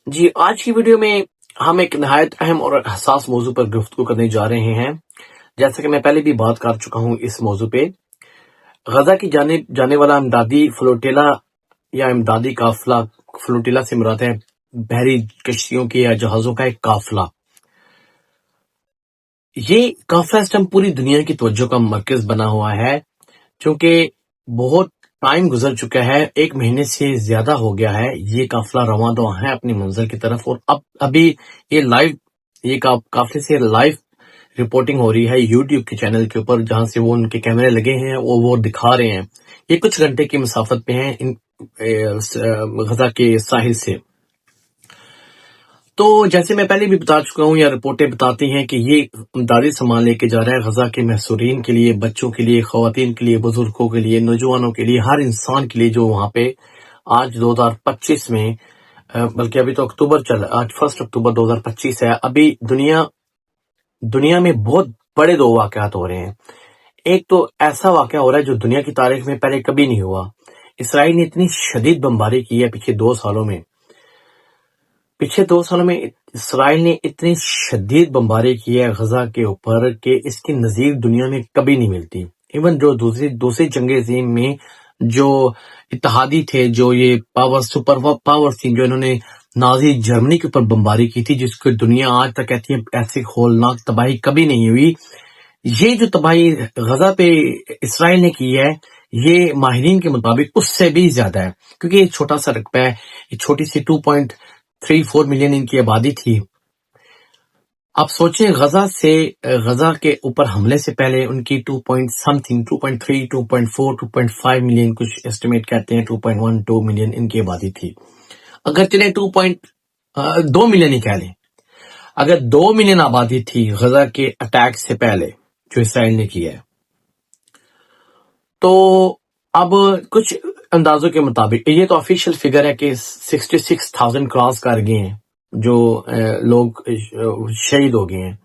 جی آج کی ویڈیو میں ہم ایک نہایت اہم اور حساس موضوع پر گفتگو کرنے جا رہے ہیں۔ جیسا کہ میں پہلے بھی بات کر چکا ہوں اس موضوع پہ، غزہ کی جانب جانے والا امدادی فلوٹیلا یا امدادی قافلہ، فلوٹیلا سے مراد ہے بحری کشتیوں کے یا جہازوں کا ایک قافلہ۔ یہ قافلہ اس ٹائم پوری دنیا کی توجہ کا مرکز بنا ہوا ہے، چونکہ بہت ٹائم گزر چکا ہے، 1 مہینے سے زیادہ ہو گیا ہے یہ قافلہ رواں دواں ہے اپنی منزل کی طرف، اور ابھی یہ قافلے سے لائیو رپورٹنگ ہو رہی ہے یوٹیوب کے چینل کے اوپر، جہاں سے وہ ان کے کیمرے لگے ہیں وہ دکھا رہے ہیں۔ یہ کچھ گھنٹے کی مسافت پہ ہیں غزہ کے ساحل سے۔ تو جیسے میں پہلے بھی بتا چکا ہوں یا رپورٹیں بتاتی ہیں کہ یہ امدادی سامان لے کے جا رہا ہے غزہ کے محصورین کے لیے، بچوں کے لیے، خواتین کے لیے، بزرگوں کے لیے، نوجوانوں کے لیے، ہر انسان کے لیے جو وہاں پہ آج 2025 میں، بلکہ ابھی تو اکتوبر آج 1 اکتوبر 2025 ہے۔ ابھی دنیا میں بہت بڑے 2 واقعات ہو رہے ہیں۔ ایک تو ایسا واقعہ ہو رہا ہے جو دنیا کی تاریخ میں پہلے کبھی نہیں ہوا۔ اسرائیل نے اتنی شدید بمباری کی ہے پچھلے 2 سالوں میں، اسرائیل نے اتنی شدید بمباری کی ہے غزہ کے اوپر کہ اس کی نظیر دنیا میں کبھی نہیں ملتی۔ ایون جو دوسری جنگ عظیم میں جو اتحادی تھے، جو یہ سپر پاور تھی، جو انہوں نے نازی جرمنی کے اوپر بمباری کی تھی، جس کو دنیا آج تک کہتی ہے ایسی ہولناک تباہی کبھی نہیں ہوئی، یہ جو تباہی غزہ پہ اسرائیل نے کی ہے یہ ماہرین کے مطابق اس سے بھی زیادہ ہے، کیونکہ یہ چھوٹا سا رقبہ ہے، یہ چھوٹی سی 2.34 ملین ان کی آبادی تھی۔ اب سوچیں غزہ کے اوپر حملے سے پہلے ان کی 2.3 2.4 ملین، کچھ اسٹیمیٹ کہتے ہیں 2.12 ملین ان کی آبادی تھی۔ اگر چلیں 2 ملین ہی کہہ لیں، اگر 2 ملین آبادی تھی غزہ کے اٹیک سے پہلے جو اسرائیل نے کیا ہے، تو اب کچھ اندازوں کے مطابق یہ تو آفیشیل فگر ہے کہ 66,000 کراس کر گئے ہیں جو لوگ شہید ہو گئے ہیں،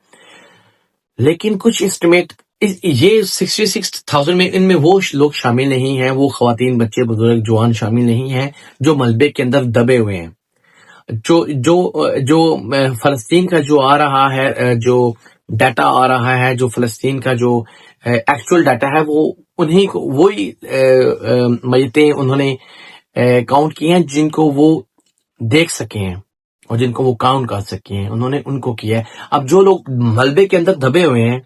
لیکن کچھ اسٹیمیٹ یہ 66,000 میں ان میں وہ لوگ شامل نہیں ہیں، وہ خواتین، بچے، بزرگ، جوان شامل نہیں ہیں جو ملبے کے اندر دبے ہوئے ہیں۔ جو فلسطین کا جو آ رہا ہے، جو ڈیٹا آ رہا ہے، جو فلسطین کا جو ایکچوئل ڈیٹا ہے، وہ انہی کو وہی میتیں انہوں نے کاؤنٹ کی ہیں جن کو وہ دیکھ سکے ہیں اور جن کو وہ کاؤنٹ کر سکے ہیں، انہوں نے ان کو کیا ہے۔ اب جو لوگ ملبے کے اندر دبے ہوئے ہیں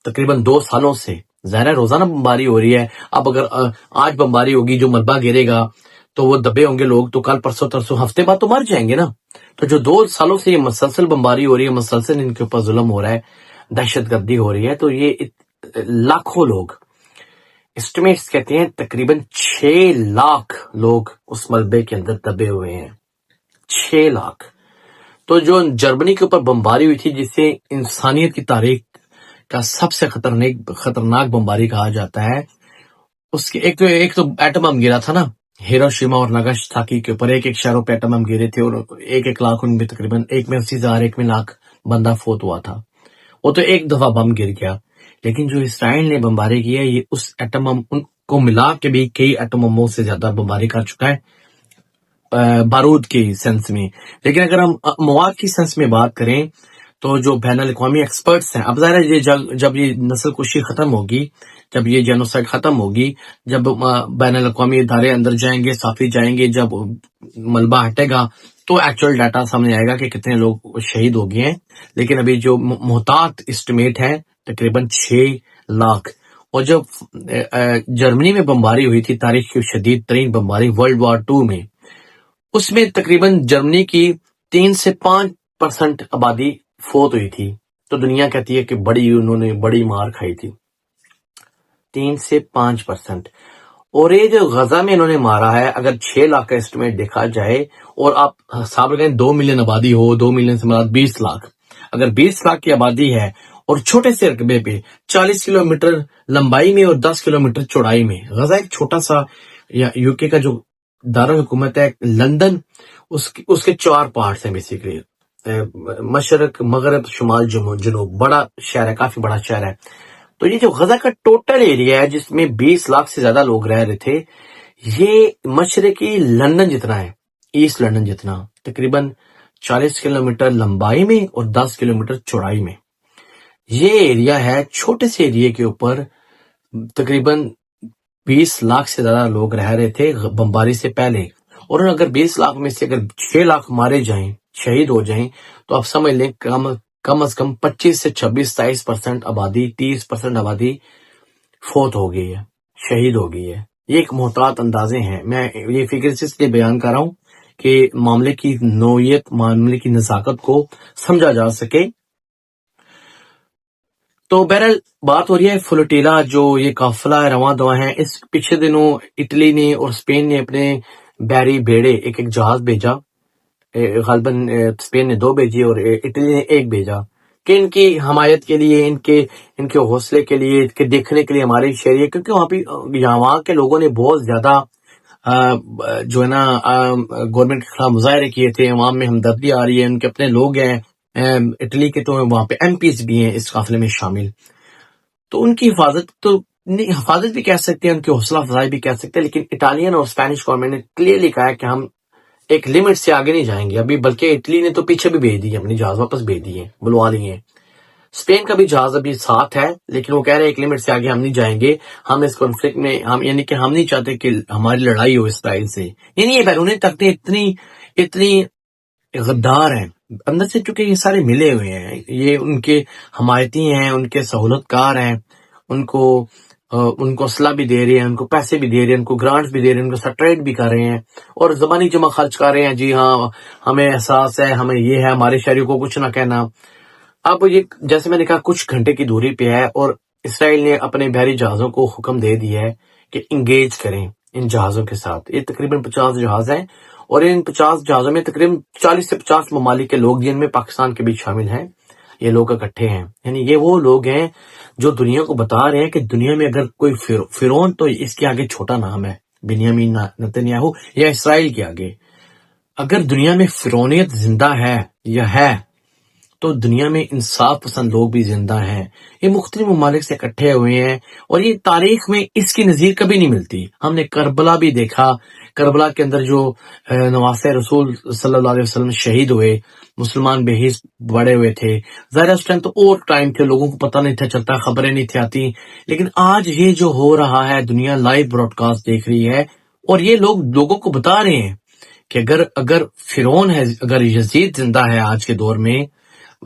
تقریباً 2 سالوں سے، ظاہر ہے روزانہ بمباری ہو رہی ہے، اب اگر آج بمباری ہوگی، جو ملبہ گرے گا تو وہ دبے ہوں گے لوگ، تو کل پرسوں ترسوں ہفتے بعد تو مر جائیں گے نا۔ تو جو 2 سالوں سے یہ مسلسل بمباری ہو رہی ہے، مسلسل ان کے اوپر ظلم ہو رہا ہے، دہشت گردی ہو رہی ہے، تو یہ لاکھوں لوگ، اسٹیمیٹس کہتے ہیں تقریباً 6 لاکھ لوگ اس ملبے کے اندر دبے ہوئے ہیں، 6 لاکھ۔ تو جو جرمنی کے اوپر بمباری ہوئی تھی، جسے انسانیت کی تاریخ کا سب سے خطرناک بمباری کہا جاتا ہے، اس کے ایک تو ایٹم بم گرا تھا نا ہیروشیما اور ناگاساکی کے اوپر، ایک شہروں پہ ایٹم بم گرے تھے اور 1 لاکھ ان میں تقریباً 1 میں لاکھ بندہ فوت ہوا تھا۔ وہ تو ایک دفعہ بم گر گیا، لیکن جو اسرائیل نے بمباری کی ہے، یہ اس ایٹم بم ان کو ملا کے بھی کئی ایٹم بموں سے زیادہ بمباری کر چکا ہے بارود کی سینس میں۔ لیکن اگر ہم مواد کی سینس میں بات کریں تو جو بین الاقوامی ایکسپرٹس ہیں، اب ظاہر ہے جب یہ نسل کشی ختم ہوگی، جب یہ جینوسائیڈ ختم ہوگی، جب بین الاقوامی ادارے اندر جائیں گے، صحافی جائیں گے، جب ملبہ ہٹے گا تو ایکچوئل ڈیٹا سامنے آئے گا کہ کتنے لوگ شہید ہو گئے ہیں۔ لیکن ابھی جو محتاط اسٹیمیٹ ہے تقریباً 6 لاکھ۔ اور جب جرمنی میں بمباری ہوئی تھی، تاریخ کی شدید ترین بمباری World War II میں، اس میں تقریباً جرمنی کی 3 سے 5% آبادی فوت ہوئی تھی، تو دنیا کہتی ہے کہ انہوں نے بڑی مار کھائی تھی، 3 سے 5%۔ اور یہ جو غزہ میں انہوں نے مارا ہے، اگر 6 لاکھ کا اسٹیمیٹ دیکھا جائے اور آپ حساب لگائیں 2 ملین آبادی ہو، 2 ملین سے مراد 20 لاکھ، اگر 20 لاکھ کی آبادی ہے اور چھوٹے سے رقبے پہ 40 کلومیٹر لمبائی میں اور 10 کلومیٹر چوڑائی میں، غزہ ایک چھوٹا سا، یا UK کا جو دارالحکومت ہے لندن، اس کے 4 پارٹس ہیں بیسیکلی، مشرق، مغرب، شمال، جنوب، بڑا شہر ہے، کافی بڑا شہر ہے۔ تو یہ جو غزہ کا ٹوٹل ایریا ہے جس میں 20 لاکھ سے زیادہ لوگ رہ رہے تھے، یہ مشرقی لندن جتنا ہے، ایسٹ لندن جتنا، تقریباً 40 کلومیٹر لمبائی میں اور 10 کلومیٹر چوڑائی میں. یہ ایریا ہے، چھوٹے سے ایریا کے اوپر تقریباً 20 لاکھ سے زیادہ لوگ رہ رہے تھے بمباری سے پہلے. اور اگر 20 لاکھ میں سے اگر 6 لاکھ مارے جائیں، شہید ہو جائیں، تو آپ سمجھ لیں کم از کم 25 سے 26-27% آبادی، 30% آبادی فوت ہو گئی ہے، شہید ہو گئی ہے. یہ ایک محتاط اندازے ہیں. میں یہ فگر اس لیے بیان کر رہا ہوں کہ معاملے کی نوعیت، معاملے کی نزاکت کو سمجھا جا سکے. تو بہرحال بات ہو رہی ہے فلوٹیلا، جو یہ قافلہ رواں دواں ہے. اس پچھلے دنوں اٹلی نے اور اسپین نے اپنے بحری بیڑے ایک جہاز بھیجا. غالباً اسپین نے 2 بھیجی اور اٹلی نے 1 بھیجا، کہ ان کی حمایت کے لیے، ان کے حوصلے کے لیے، ان کے دیکھنے کے لیے ہمارے شہری، کیونکہ وہاں کے لوگوں نے بہت زیادہ جو ہے نا گورنمنٹ کے خلاف مظاہرے کیے تھے. عوام میں ہمدردی آ رہی ہے، ان کے اپنے لوگ ہیں اٹلی کے، تو وہاں پہ ایم پیز بھی ہیں اس قافلے میں شامل. تو ان کی حفاظت بھی کہہ سکتے ہیں، ان کی حوصلہ افزائی بھی کہہ سکتے ہیں. لیکن اٹالین اور اسپینش گورنمنٹ نے کلیئرلی کہا ہے کہ ہم ایک لمٹ سے آگے نہیں جائیں گے ابھی، بلکہ اٹلی نے تو پیچھے بھی بھیج دی، اپنی جہاز واپس بھیج دیے، بلوا لیے. اسپین کا بھی جہاز ابھی ساتھ ہے، لیکن وہ کہہ رہے ہیں ایک لمٹ سے آگے ہم نہیں جائیں گے. ہم اس کانفلکٹ میں یعنی کہ ہم نہیں چاہتے کہ ہماری لڑائی ہو اسرائیل سے. یعنی یہ بیرونی طاقتیں اتنی غدار ہیں اندر سے، چونکہ یہ سارے ملے ہوئے ہیں، یہ ان کے حمایتی ہیں، ان کے سہولت کار ہیں، ان کو اسلحہ بھی دے رہے ہیں، ان کو پیسے بھی دے رہے ہیں، ان کو گرانٹس بھی دے رہے ہیں، ان کو سٹریٹ بھی کر رہے ہیں، اور زبانی جمع خرچ کر رہے ہیں. جی ہاں ہمیں احساس ہے، ہمیں یہ ہے، ہمارے شہریوں کو کچھ نہ کہنا. اب یہ جیسے میں نے کہا کچھ گھنٹے کی دوری پہ ہے، اور اسرائیل نے اپنے بحری جہازوں کو حکم دے دیا ہے کہ انگیج کریں ان جہازوں کے ساتھ. یہ تقریباً 50 جہاز ہیں، اور ان 50 جہازوں میں تقریباً 40 سے 50 ممالک کے لوگ، جن میں پاکستان کے بھی شامل ہیں، یہ لوگ اکٹھے ہیں. یعنی یہ وہ لوگ ہیں جو دنیا کو بتا رہے ہیں کہ دنیا میں اگر کوئی فرعون، تو اس کے آگے چھوٹا نام ہے بنیامین نتنیاہو، یا اسرائیل کے آگے. اگر دنیا میں فرعونیت زندہ ہے یا ہے، تو دنیا میں انصاف پسند لوگ بھی زندہ ہیں. یہ مختلف ممالک سے اکٹھے ہوئے ہیں، اور یہ تاریخ میں اس کی نظیر کبھی نہیں ملتی. ہم نے کربلا بھی دیکھا، کربلا کے اندر جو نواسۂ رسول صلی اللہ علیہ وسلم شہید ہوئے، مسلمان بے حس بڑے ہوئے تھے. ظاہر اس ٹائم تو اور ٹائم تھے، لوگوں کو پتہ نہیں تھا چلتا، خبریں نہیں تھی آتی. لیکن آج یہ جو ہو رہا ہے، دنیا لائیو براڈ کاسٹ دیکھ رہی ہے، اور یہ لوگوں کو بتا رہے ہیں کہ اگر فرعون ہے، اگر یزید زندہ ہے آج کے دور میں،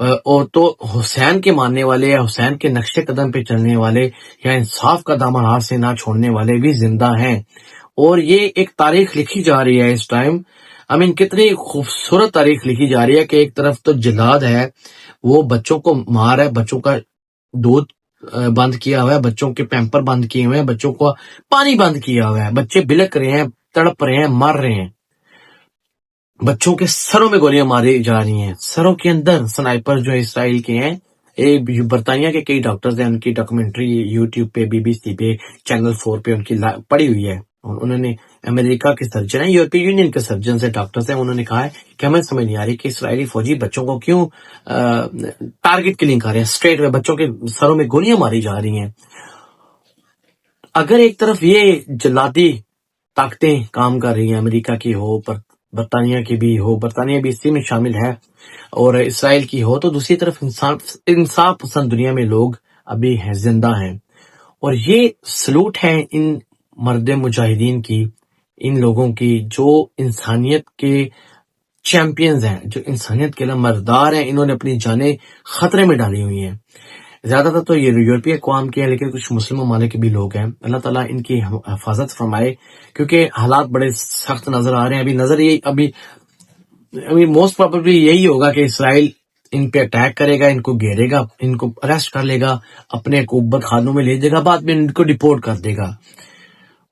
اور تو حسین کے ماننے والے، یا حسین کے نقش قدم پہ چلنے والے، یا انصاف کا دامن ہاتھ سے نہ چھوڑنے والے بھی زندہ ہیں. اور یہ ایک تاریخ لکھی جا رہی ہے اس ٹائم. کتنی خوبصورت تاریخ لکھی جا رہی ہے کہ ایک طرف تو جلاد ہے، وہ بچوں کو مار ہے، بچوں کا دودھ بند کیا ہوا ہے، بچوں کے پیمپر بند کیے ہوئے ہیں، بچوں کو پانی بند کیا ہوا ہے، بچے بلک رہے ہیں، تڑپ رہے ہیں، مر رہے ہیں. بچوں کے سروں میں گولیاں ماری جا رہی ہیں، سروں کے اندر. سنائپر جو اسرائیل کے ہیں، برطانیہ کے کئی ڈاکٹرز ہیں، ان کی ڈاکومنٹری یوٹیوب پہ، BBC پہ، چینل 4 پہ ان کی پڑی ہوئی ہے. انہوں نے امریکہ کے سرجن ہیں، یورپی یونین کے سرجن سے ڈاکٹرز ہیں، انہوں نے کہا ہے کہ ہمیں سمجھ نہیں آ رہی کہ اسرائیلی فوجی بچوں کو کیوں ٹارگٹ کلنگ کر رہے ہیں، اسٹریٹ میں بچوں کے سروں میں گولیاں ماری جا رہی ہیں. اگر ایک طرف یہ جلادی طاقتیں کام کر رہی ہیں، امریکہ کی ہو، برطانیہ کی بھی ہو، برطانیہ بھی اسی میں شامل ہے، اور اسرائیل کی ہو، تو دوسری طرف انصاف پسند دنیا میں لوگ ابھی ہیں، زندہ ہیں. اور یہ سلوٹ ہے ان مرد مجاہدین کی، ان لوگوں کی جو انسانیت کے چیمپئنز ہیں، جو انسانیت کے لیے مردار ہیں. انہوں نے اپنی جانیں خطرے میں ڈالی ہوئی ہیں. زیادہ تر تو یہ یورپی اقوام کے ہیں، لیکن کچھ مسلم ممالک کے بھی لوگ ہیں. اللہ تعالیٰ ان کی حفاظت فرمائے، کیونکہ حالات بڑے سخت نظر آ رہے ہیں. ابھی موسٹ پروبیبلی یہی ہوگا کہ اسرائیل ان پہ اٹیک کرے گا، ان کو گھیرے گا، ان کو اریسٹ کر لے گا، اپنے قوت خانوں میں لے جائے گا، بعد میں ان کو ڈیپورٹ کر دے گا،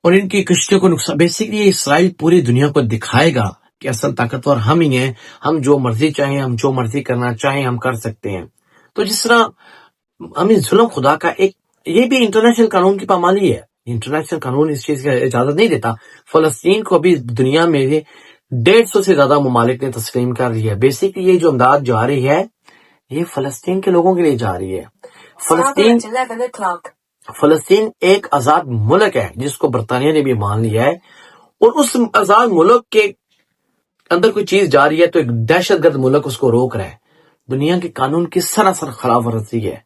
اور ان کی کشتیوں کو نقصان. بیسکلی اسرائیل پوری دنیا کو دکھائے گا کہ اصل طاقتور ہم ہی ہیں، ہم جو مرضی چاہیں، ہم جو مرضی کرنا چاہیں ہم کر سکتے ہیں. تو جس طرح ظلم خدا کا یہ بھی انٹرنیشنل قانون کی پامالی ہے. انٹرنیشنل قانون اس چیز کی اجازت نہیں دیتا. فلسطین کو ابھی دنیا میں 150 سے زیادہ ممالک نے تسلیم کر لیا ہے. بیسکلی یہ جو امداد جا رہی ہے، یہ فلسطین کے لوگوں کے لیے جا رہی ہے. فلسطین ایک آزاد ملک ہے جس کو برطانیہ نے بھی مان لیا ہے، اور اس آزاد ملک کے اندر کوئی چیز جا رہی ہے تو ایک دہشت گرد ملک اس کو روک رہا ہے. دنیا کے قانون کی سراسر خلاف ورزی ہے.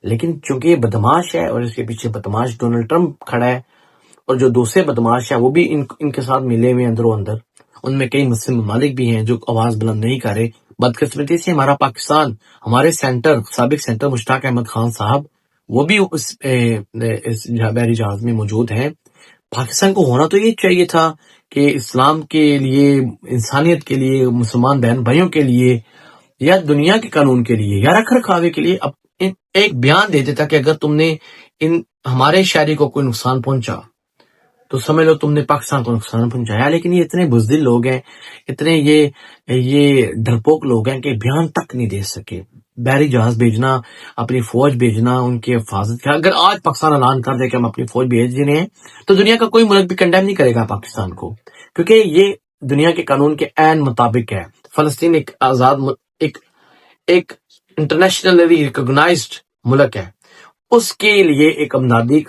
لیکن چونکہ یہ بدماش ہے اور اس کے پیچھے بدماش ڈونلڈ ٹرمپ کھڑا ہے، اور جو دوسرے بدماش ہیں وہ بھی ان کے ساتھ ملے ہوئے اندر و اندر. ان میں کئی مسلم ممالک بھی ہیں جو آواز بلند نہیں کر رہے. بدقسمتی سے ہمارا پاکستان، ہمارے سابق سینٹر مشتاق احمد خان صاحب، وہ بھی اس بحری جہاز میں موجود ہیں. پاکستان کو ہونا تو یہ چاہیے تھا کہ اسلام کے لیے، انسانیت کے لیے، مسلمان بہن بھائیوں کے لیے، یا دنیا کے قانون کے لیے، یا رکھ رکھاوے کے لیے ایک بیان دے دیتا کہ اگر تم نے ہمارے شہری کو کوئی نقصان پہنچا تو سمجھ لو تم نے پاکستان کو نقصان پہنچایا. لیکن یہ اتنے بزدل لوگ ہیں، اتنے یہ ڈرپوک لوگ ہیں کہ بیان تک نہیں دے سکے. بحری جہاز بھیجنا، اپنی فوج بھیجنا ان کی حفاظت کا، اگر آج پاکستان اعلان کر دے کہ ہم اپنی فوج بھیج رہے ہیں تو دنیا کا کوئی ملک بھی کنڈیم نہیں کرے گا پاکستان کو، کیونکہ یہ دنیا کے قانون کے عین مطابق ہے. فلسطین ایک آزاد ایک انٹرنیشنلی ریکگنائزڈ ملک ہے. اس کے لیے ایک امدادی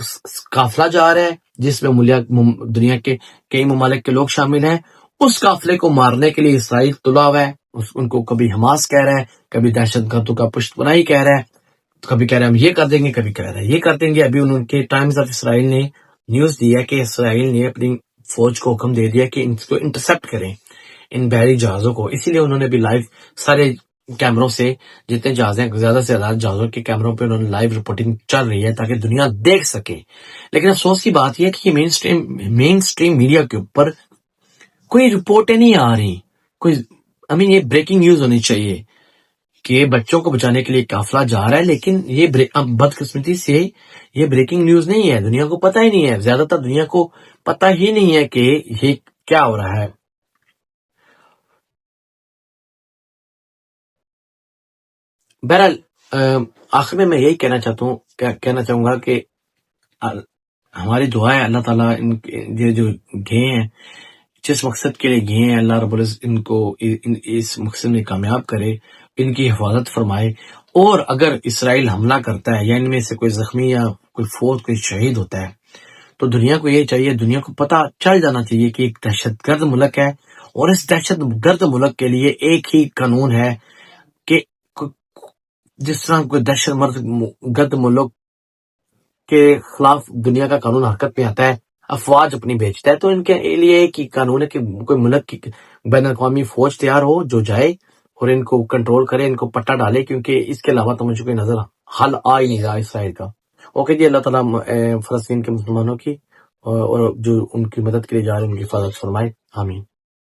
قافلہ جا رہا ہے جس میں دنیا کے کئی ممالک کے لوگ شامل ہیں. اس قافلے کو مارنے کے لیے اسرائیل تلا ہوا ہے. ان کو کبھی حماس کہہ رہا ہے، کبھی دہشت گردوں کا پشت پناہی کہہ رہا ہے، کبھی کہہ رہا ہے ہم یہ کر دیں گے، کبھی کہہ رہا ہے یہ کر دیں گے. ابھی ان کے ٹائمز آف اسرائیل نے نیوز دیا کہ اسرائیل نے اپنی فوج کو حکم دے دیا کہ ان کو انٹرسپٹ کریں، ان بحری جہازوں کو. اسی لیے انہوں نے بھی لائیو سارے کیمروں سے، جتنے جہاز ہیں زیادہ سے زیادہ جہازوں کے کیمروں پہ انہوں نے لائیو رپورٹنگ چل رہی ہے تاکہ دنیا دیکھ سکے. لیکن افسوس کی بات یہ ہے کہ مین سٹریم میڈیا کے اوپر کوئی رپورٹیں نہیں آ رہی. یہ بریکنگ نیوز ہونی چاہیے کہ بچوں کو بچانے کے لیے قافلہ جا رہا ہے، لیکن یہ بدقسمتی سے یہ بریکنگ نیوز نہیں ہے. دنیا کو پتہ ہی نہیں ہے، زیادہ تر دنیا کو پتہ ہی نہیں ہے کہ یہ کیا ہو رہا ہے. بہرحال آخر میں یہی کہنا چاہوں گا کہ ہماری دعا ہے اللہ تعالیٰ یہ جو گئے ہیں، جس مقصد کے لیے گئے ہیں، اللہ رب العزت ان کو اس مقصد میں کامیاب کرے، ان کی حفاظت فرمائے. اور اگر اسرائیل حملہ کرتا ہے یا ان میں سے کوئی زخمی یا کوئی فوت کوئی شہید ہوتا ہے تو دنیا کو یہ چاہیے، دنیا کو پتہ چل جانا چاہیے کہ ایک دہشت گرد ملک ہے، اور اس دہشت گرد ملک کے لیے ایک ہی قانون ہے کہ جس طرح کوئی دہشت گرد ملک کے خلاف دنیا کا قانون حرکت میں آتا ہے، افواج اپنی بھیجتا ہے، تو ان کے لیے ایک ہی قانون ہے کہ کوئی ملک کی بین الاقوامی فوج تیار ہو جو جائے اور ان کو کنٹرول کرے، ان کو پٹا ڈالے، کیونکہ اس کے علاوہ تو مجھے کوئی نظر حل آ ہی نہیں رہا اسرائیل کا. اوکے جی، اللہ تعالیٰ فلسطین کے مسلمانوں کی اور جو ان کی مدد کے لیے جا رہے ہیں ان کی حفاظت فرمائے. آمین.